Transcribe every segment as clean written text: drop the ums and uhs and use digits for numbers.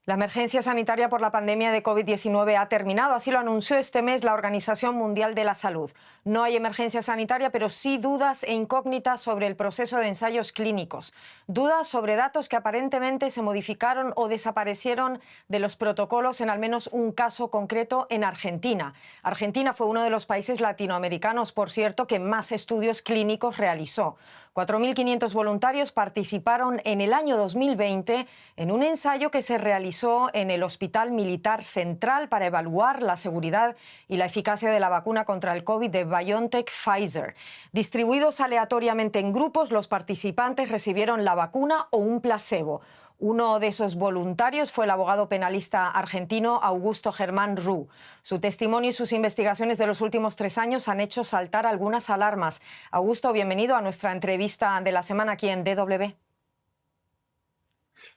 La emergencia sanitaria por la pandemia de COVID-19 ha terminado, así lo anunció este mes la Organización Mundial de la Salud. No hay emergencia sanitaria, pero sí dudas e incógnitas sobre el proceso de ensayos clínicos. Dudas sobre datos que aparentemente se modificaron o desaparecieron de los protocolos en al menos un caso concreto en Argentina. Argentina fue uno de los países latinoamericanos, por cierto, que más estudios clínicos realizó. 4.500 voluntarios participaron en el año 2020 en un ensayo que se realizó en el Hospital Militar Central para evaluar la seguridad y la eficacia de la vacuna contra el COVID de BioNTech Pfizer. Distribuidos aleatoriamente en grupos, los participantes recibieron la vacuna o un placebo. Uno de esos voluntarios fue el abogado penalista argentino Augusto Germán Rú. Su testimonio y sus investigaciones de los últimos 3 años han hecho saltar algunas alarmas. Augusto, bienvenido a nuestra entrevista de la semana aquí en DW.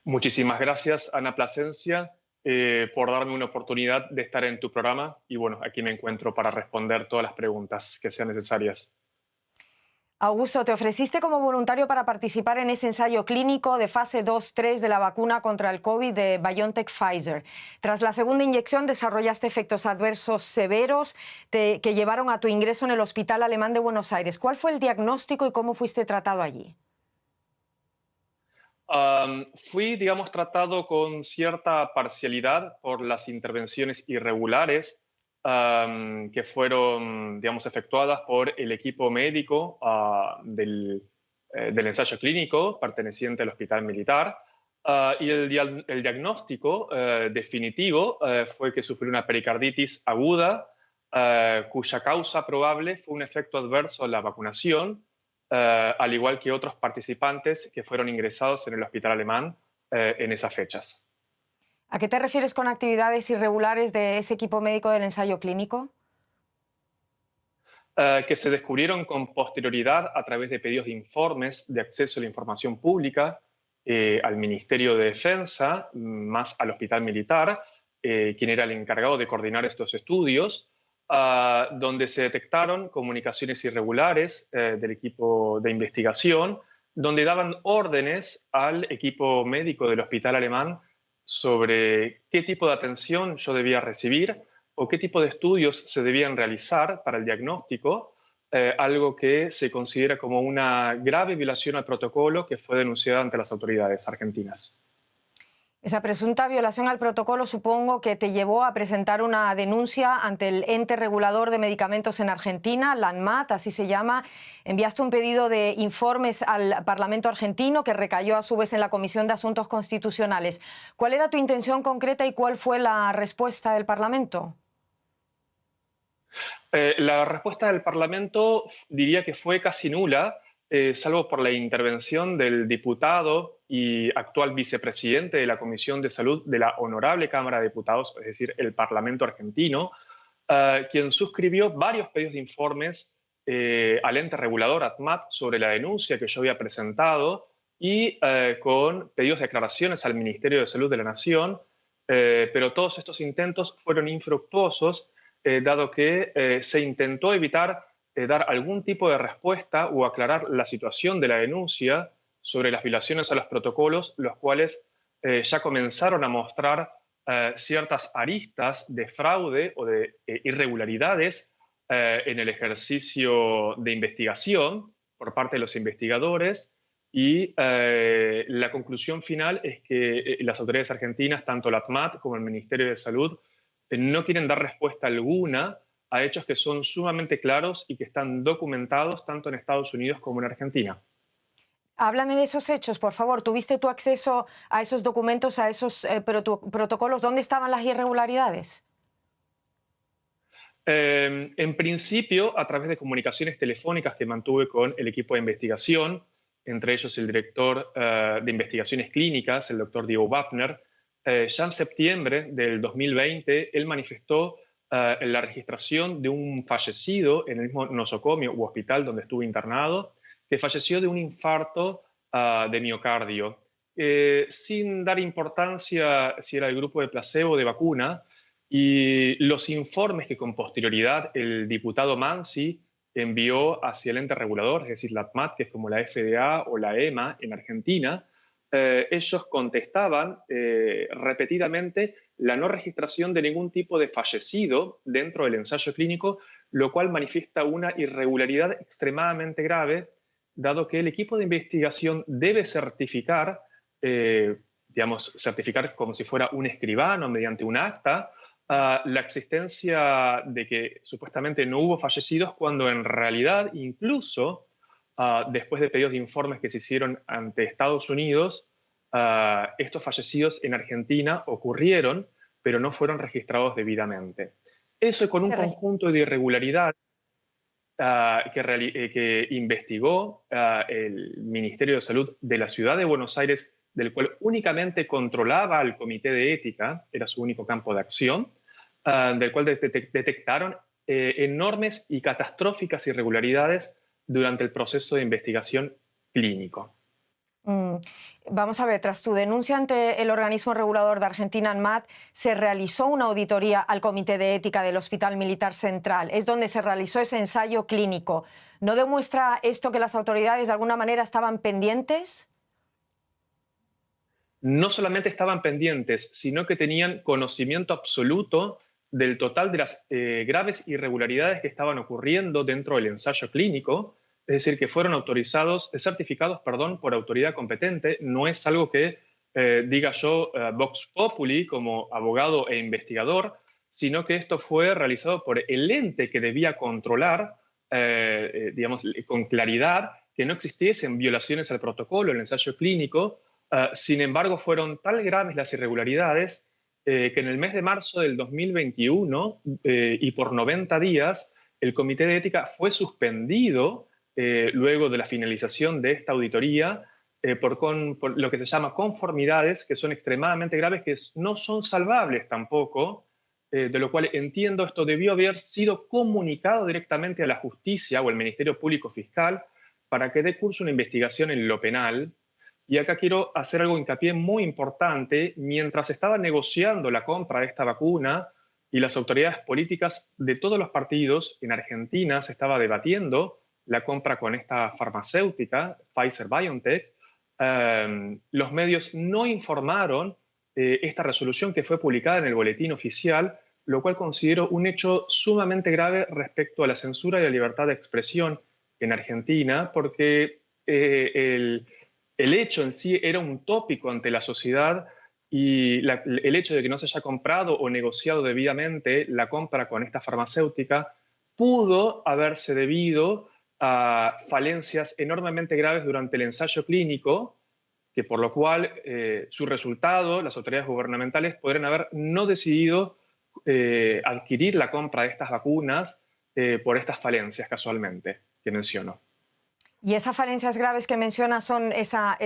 Muchísimas gracias, Ana Plasencia, por darme una oportunidad de estar en tu programa. Y bueno, aquí me encuentro para responder todas las preguntas que sean necesarias. Augusto, te ofreciste como voluntario para participar en ese ensayo clínico de fase 2-3 de la vacuna contra el COVID de BioNTech Pfizer. Tras la segunda inyección desarrollaste efectos adversos severos que llevaron a tu ingreso en el Hospital Alemán de Buenos Aires. ¿Cuál fue el diagnóstico y cómo fuiste tratado allí? Fui, digamos, tratado con cierta parcialidad por las intervenciones irregulares que fueron, digamos, efectuadas por el equipo médico del ensayo clínico perteneciente al Hospital Militar. Y el diagnóstico definitivo fue que sufrí una pericarditis aguda, cuya causa probable fue un efecto adverso a la vacunación, al igual que otros participantes que fueron ingresados en el Hospital Alemán en esas fechas. ¿A qué te refieres con actividades irregulares de ese equipo médico del ensayo clínico? Que se descubrieron con posterioridad a través de pedidos de informes de acceso a la información pública al Ministerio de Defensa, más al Hospital Militar, quien era el encargado de coordinar estos estudios, donde se detectaron comunicaciones irregulares del equipo de investigación, donde daban órdenes al equipo médico del Hospital Alemán sobre qué tipo de atención yo debía recibir o qué tipo de estudios se debían realizar para el diagnóstico, algo que se considera como una grave violación al protocolo que fue denunciada ante las autoridades argentinas. Esa presunta violación al protocolo supongo que te llevó a presentar una denuncia ante el ente regulador de medicamentos en Argentina, la ANMAT, así se llama. Enviaste un pedido de informes al Parlamento argentino que recayó a su vez en la Comisión de Asuntos Constitucionales. ¿Cuál era tu intención concreta y cuál fue la respuesta del Parlamento? La respuesta del Parlamento diría que fue casi nula, salvo por la intervención del diputado y actual vicepresidente de la Comisión de Salud de la Honorable Cámara de Diputados, es decir, el Parlamento argentino, quien suscribió varios pedidos de informes al ente regulador ANMAT sobre la denuncia que yo había presentado y con pedidos de aclaraciones al Ministerio de Salud de la Nación, pero todos estos intentos fueron infructuosos, dado que se intentó evitar dar algún tipo de respuesta o aclarar la situación de la denuncia sobre las violaciones a los protocolos, los cuales ya comenzaron a mostrar ciertas aristas de fraude o de irregularidades en el ejercicio de investigación por parte de los investigadores. Y la conclusión final es que las autoridades argentinas, tanto la ANMAT como el Ministerio de Salud, no quieren dar respuesta alguna a hechos que son sumamente claros y que están documentados tanto en Estados Unidos como en Argentina. Háblame de esos hechos, por favor. ¿Tuviste tu acceso a esos documentos, a esos protocolos? ¿Dónde estaban las irregularidades? En principio, a través de comunicaciones telefónicas que mantuve con el equipo de investigación, entre ellos el director de investigaciones clínicas, el doctor Diego Wapner, ya en septiembre del 2020, él manifestó la registración de un fallecido en el mismo nosocomio u hospital donde estuvo internado, que falleció de un infarto de miocardio, sin dar importancia si era el grupo de placebo o de vacuna. Y los informes que con posterioridad el diputado Mansi envió hacia el ente regulador, es decir, la ATMAT, que es como la FDA o la EMA en Argentina. Ellos contestaban repetidamente la no registración de ningún tipo de fallecido dentro del ensayo clínico, lo cual manifiesta una irregularidad extremadamente grave, dado que el equipo de investigación debe certificar, digamos, certificar como si fuera un escribano mediante un acta, la existencia de que supuestamente no hubo fallecidos, cuando en realidad incluso después de pedidos de informes que se hicieron ante Estados Unidos, estos fallecidos en Argentina ocurrieron, pero no fueron registrados debidamente. Eso con un conjunto de irregularidades que investigó el Ministerio de Salud de la Ciudad de Buenos Aires, del cual únicamente controlaba el Comité de Ética, era su único campo de acción, del cual detectaron enormes y catastróficas irregularidades durante el proceso de investigación clínico. Vamos a ver, tras tu denuncia ante el organismo regulador de Argentina, ANMAT, se realizó una auditoría al Comité de Ética del Hospital Militar Central. Es donde se realizó ese ensayo clínico. ¿No demuestra esto que las autoridades de alguna manera estaban pendientes? No solamente estaban pendientes, sino que tenían conocimiento absoluto del total de las graves irregularidades que estaban ocurriendo dentro del ensayo clínico. Es decir, que fueron certificados por autoridad competente. No es algo que diga yo Vox Populi como abogado e investigador, sino que esto fue realizado por el ente que debía controlar, digamos, con claridad, que no existiesen violaciones al protocolo, el ensayo clínico. Sin embargo, fueron tan graves las irregularidades que en el mes de marzo del 2021 y por 90 días, el Comité de Ética fue suspendido luego de la finalización de esta auditoría por lo que se llama conformidades, que son extremadamente graves, que no son salvables tampoco, de lo cual entiendo esto debió haber sido comunicado directamente a la justicia o al Ministerio Público Fiscal para que dé curso una investigación en lo penal. Y acá quiero hacer algo hincapié muy importante. Mientras estaba negociando la compra de esta vacuna y las autoridades políticas de todos los partidos en Argentina se estaba debatiendo la compra con esta farmacéutica, Pfizer-BioNTech, los medios no informaron esta resolución que fue publicada en el boletín oficial, lo cual considero un hecho sumamente grave respecto a la censura y la libertad de expresión en Argentina, porque el hecho en sí era un tópico ante la sociedad, y el hecho de que no se haya comprado o negociado debidamente la compra con esta farmacéutica pudo haberse debido a falencias enormemente graves durante el ensayo clínico, que por lo cual su resultado, las autoridades gubernamentales podrían haber no decidido adquirir la compra de estas vacunas por estas falencias casualmente que menciono. Y esas falencias graves que mencionas son esa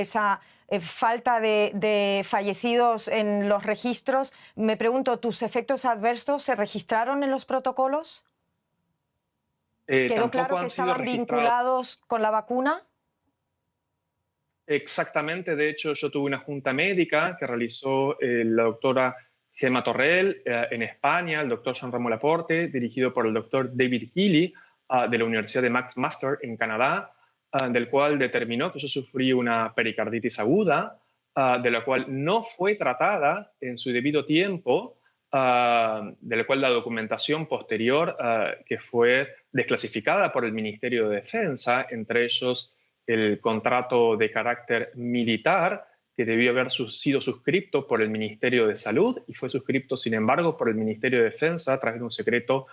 falta de fallecidos en los registros. Me pregunto, ¿tus efectos adversos se registraron en los protocolos? ¿Quedó claro que estaban vinculados con la vacuna? Exactamente. De hecho, yo tuve una junta médica que realizó la doctora Gemma Torrell en España, el doctor Jean Ramón Laporte, dirigido por el doctor David Healy de la Universidad de McMaster en Canadá, del cual determinó que yo sufrí una pericarditis aguda, de la cual no fue tratada en su debido tiempo, de la cual la documentación posterior que fue desclasificada por el Ministerio de Defensa, entre ellos el contrato de carácter militar que debió haber sido suscrito por el Ministerio de Salud y fue suscrito, sin embargo, por el Ministerio de Defensa a través de un secreto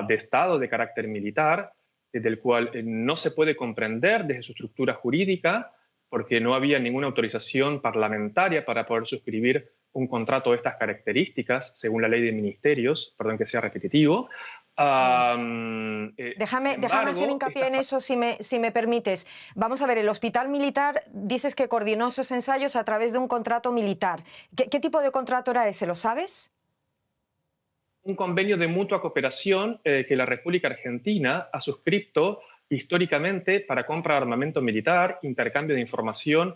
de Estado de carácter militar, del cual no se puede comprender desde su estructura jurídica, porque no había ninguna autorización parlamentaria para poder suscribir un contrato de estas características, según la ley de ministerios, perdón que sea repetitivo. Déjame hacer hincapié en eso, si me permites. Vamos a ver, el hospital militar, dices que coordinó esos ensayos a través de un contrato militar. ¿Qué tipo de contrato era ese? ¿Lo sabes? Un convenio de mutua cooperación que la República Argentina ha suscrito históricamente para compra de armamento militar, intercambio de información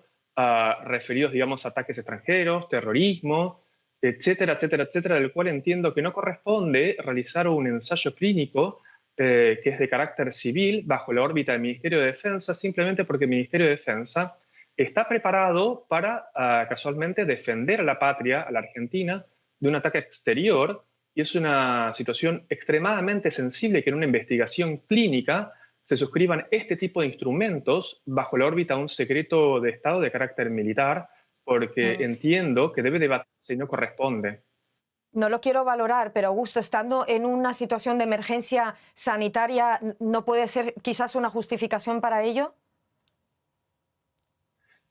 referidos, digamos, a ataques extranjeros, terrorismo, etcétera, etcétera, etcétera, del cual entiendo que no corresponde realizar un ensayo clínico que es de carácter civil bajo la órbita del Ministerio de Defensa, simplemente porque el Ministerio de Defensa está preparado para casualmente defender a la patria, a la Argentina, de un ataque exterior, y es una situación extremadamente sensible que en una investigación clínica se suscriban este tipo de instrumentos bajo la órbita de un secreto de Estado de carácter militar, porque entiendo que debe debatirse y no corresponde. No lo quiero valorar, pero Augusto, estando en una situación de emergencia sanitaria, ¿no puede ser quizás una justificación para ello?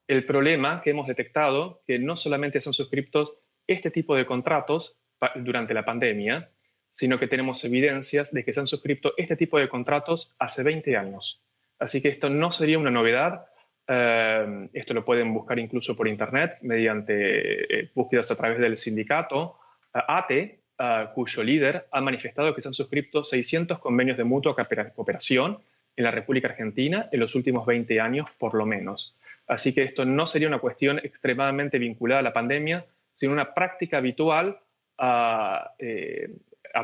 El problema que hemos detectado, que no solamente se han suscriptos este tipo de contratos durante la pandemia, sino que tenemos evidencias de que se han suscrito este tipo de contratos hace 20 años. Así que esto no sería una novedad. Esto lo pueden buscar incluso por internet mediante búsquedas a través del sindicato ATE, cuyo líder ha manifestado que se han suscrito 600 convenios de mutua cooperación en la República Argentina en los últimos 20 años, por lo menos. Así que esto no sería una cuestión extremadamente vinculada a la pandemia, sino una práctica habitual a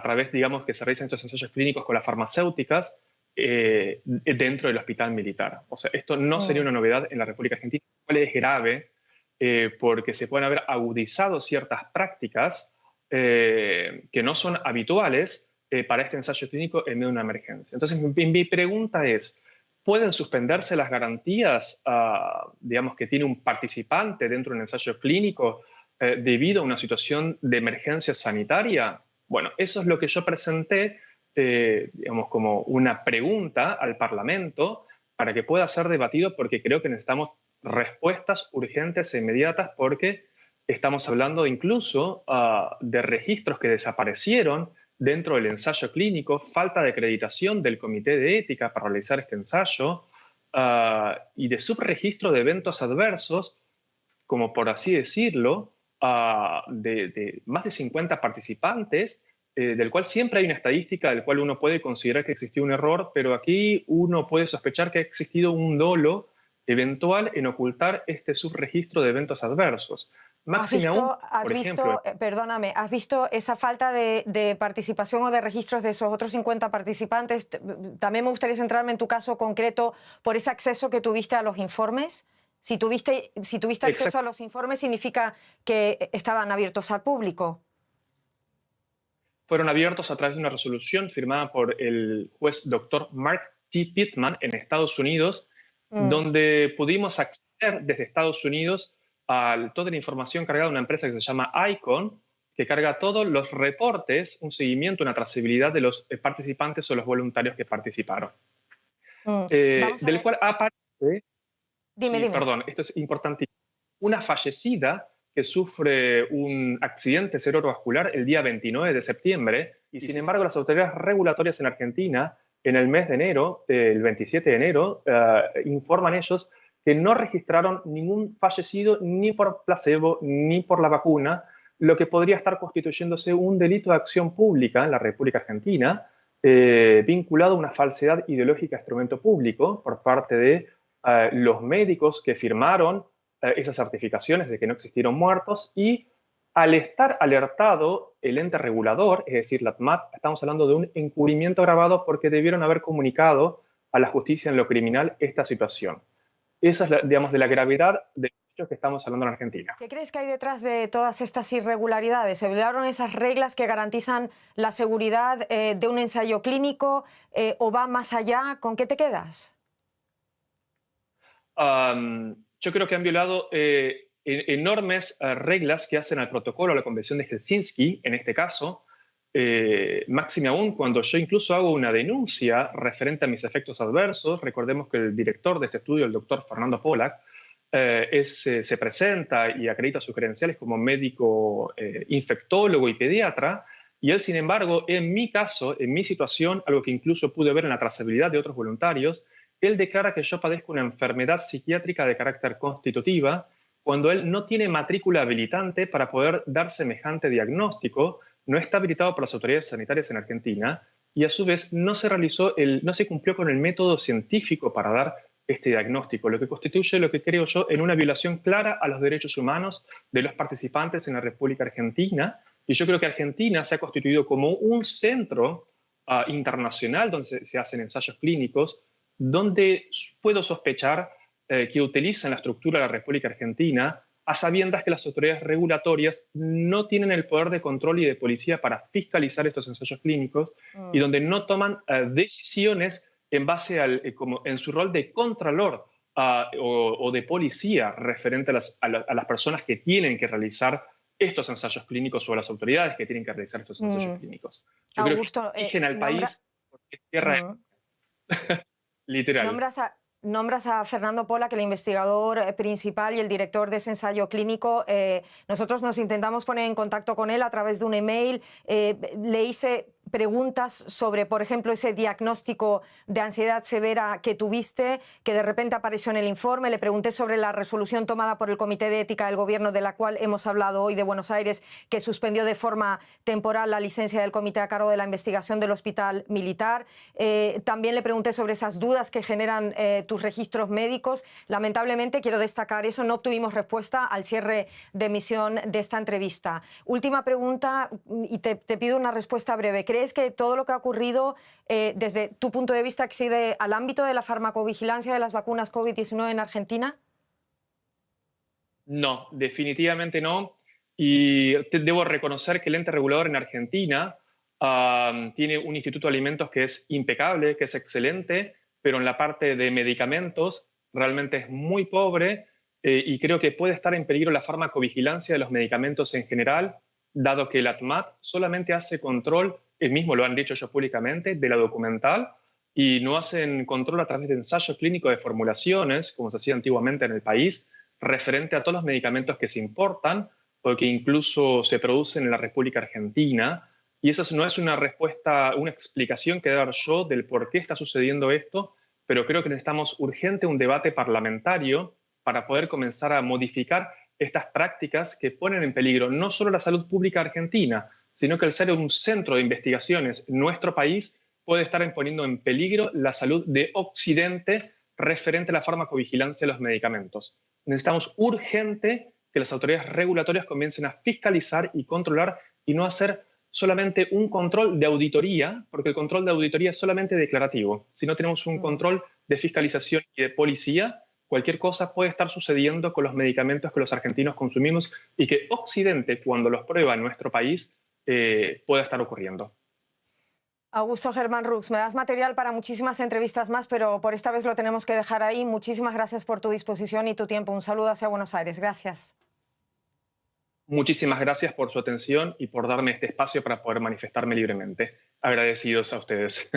través, digamos, que se realizan estos ensayos clínicos con las farmacéuticas dentro del hospital militar. O sea, esto no sería una novedad en la República Argentina, lo cual es grave porque se pueden haber agudizado ciertas prácticas que no son habituales para este ensayo clínico en medio de una emergencia. Entonces, mi pregunta es, ¿pueden suspenderse las garantías, digamos, que tiene un participante dentro de un ensayo clínico debido a una situación de emergencia sanitaria? Bueno, eso es lo que yo presenté, digamos, como una pregunta al Parlamento para que pueda ser debatido, porque creo que necesitamos respuestas urgentes e inmediatas, porque estamos hablando incluso de registros que desaparecieron dentro del ensayo clínico, falta de acreditación del Comité de Ética para realizar este ensayo y de subregistro de eventos adversos, como por así decirlo, de más de 50 participantes, del cual siempre hay una estadística del cual uno puede considerar que existió un error, pero aquí uno puede sospechar que ha existido un dolo eventual en ocultar este subregistro de eventos adversos. Perdóname, ¿has visto esa falta de participación o de registros de esos otros 50 participantes? También me gustaría centrarme en tu caso concreto por ese acceso que tuviste a los informes. Si tuviste acceso a los informes, significa que estaban abiertos al público. Fueron abiertos a través de una resolución firmada por el juez Dr. Mark T. Pittman en Estados Unidos, donde pudimos acceder desde Estados Unidos a toda la información cargada de una empresa que se llama ICON, que carga todos los reportes, un seguimiento, una trazabilidad de los participantes o los voluntarios que participaron. Del cual aparece... Dime. Perdón, esto es importantísimo. Una fallecida que sufre un accidente cerebrovascular el día 29 de septiembre y sin embargo las autoridades regulatorias en Argentina en el mes de enero, el 27 de enero, informan ellos que no registraron ningún fallecido ni por placebo ni por la vacuna, lo que podría estar constituyéndose un delito de acción pública en la República Argentina vinculado a una falsedad ideológica a instrumento público por parte de los médicos que firmaron esas certificaciones de que no existieron muertos, y al estar alertado el ente regulador, es decir, la ATMAT, estamos hablando de un encubrimiento agravado porque debieron haber comunicado a la justicia en lo criminal esta situación. Esa es, digamos, de la gravedad de los hechos que estamos hablando en Argentina. ¿Qué crees que hay detrás de todas estas irregularidades? ¿Se violaron esas reglas que garantizan la seguridad de un ensayo clínico o va más allá? ¿Con qué te quedas? Yo creo que han violado enormes reglas que hacen al protocolo, a la Convención de Helsinki, en este caso, máxime aún cuando yo incluso hago una denuncia referente a mis efectos adversos. Recordemos que el director de este estudio, el doctor Fernando Pollack, se presenta y acredita sus credenciales como médico infectólogo y pediatra, y él, sin embargo, en mi caso, en mi situación, algo que incluso pude ver en la trazabilidad de otros voluntarios, él declara que yo padezco una enfermedad psiquiátrica de carácter constitutiva cuando él no tiene matrícula habilitante para poder dar semejante diagnóstico, no está habilitado por las autoridades sanitarias en Argentina y a su vez no se cumplió con el método científico para dar este diagnóstico, lo que constituye, lo que creo yo, en una violación clara a los derechos humanos de los participantes en la República Argentina. Y yo creo que Argentina se ha constituido como un centro internacional donde se hacen ensayos clínicos, donde puedo sospechar que utilizan la estructura de la República Argentina a sabiendas que las autoridades regulatorias no tienen el poder de control y de policía para fiscalizar estos ensayos clínicos y donde no toman decisiones en base como en su rol de contralor o de policía referente a las personas que tienen que realizar estos ensayos clínicos o a las autoridades que tienen que realizar estos ensayos clínicos. Yo Augusto, creo que exigen al país porque es tierra literal. Nombras a Fernando Pola, que es el investigador principal y el director de ese ensayo clínico. Nosotros nos intentamos poner en contacto con él a través de un email. Le hice preguntas sobre, por ejemplo, ese diagnóstico de ansiedad severa que tuviste, que de repente apareció en el informe. Le pregunté sobre la resolución tomada por el Comité de Ética del Gobierno, de la cual hemos hablado hoy, de Buenos Aires, que suspendió de forma temporal la licencia del comité a cargo de la investigación del Hospital Militar. También le pregunté sobre esas dudas que generan tus registros médicos. Lamentablemente, quiero destacar eso, no obtuvimos respuesta al cierre de emisión de esta entrevista. Última pregunta, y te pido una respuesta breve. ¿Crees que todo lo que ha ocurrido, desde tu punto de vista, excede al ámbito de la farmacovigilancia de las vacunas COVID-19 en Argentina? No, definitivamente no. Y debo reconocer que el ente regulador en Argentina tiene un instituto de alimentos que es impecable, que es excelente, pero en la parte de medicamentos realmente es muy pobre y creo que puede estar en peligro la farmacovigilancia de los medicamentos en general, dado que el ATMAT solamente hace control, él mismo lo han dicho ellos públicamente, de la documental y no hacen control a través de ensayo clínico de formulaciones, como se hacía antiguamente en el país, referente a todos los medicamentos que se importan o que incluso se producen en la República Argentina. Y esa no es una respuesta, una explicación que dar yo del por qué está sucediendo esto, pero creo que necesitamos urgente un debate parlamentario para poder comenzar a modificar estas prácticas que ponen en peligro no solo la salud pública argentina, sino que al ser un centro de investigaciones en nuestro país puede estar poniendo en peligro la salud de Occidente referente a la farmacovigilancia de los medicamentos. Necesitamos urgente que las autoridades regulatorias comiencen a fiscalizar y controlar y no hacer solamente un control de auditoría, porque el control de auditoría es solamente declarativo. Si no tenemos un control de fiscalización y de policía, cualquier cosa puede estar sucediendo con los medicamentos que los argentinos consumimos y que Occidente, cuando los prueba en nuestro país, pueda estar ocurriendo. Augusto Germán Rux, me das material para muchísimas entrevistas más, pero por esta vez lo tenemos que dejar ahí. Muchísimas gracias por tu disposición y tu tiempo. Un saludo hacia Buenos Aires. Gracias. Muchísimas gracias por su atención y por darme este espacio para poder manifestarme libremente. Agradecidos a ustedes.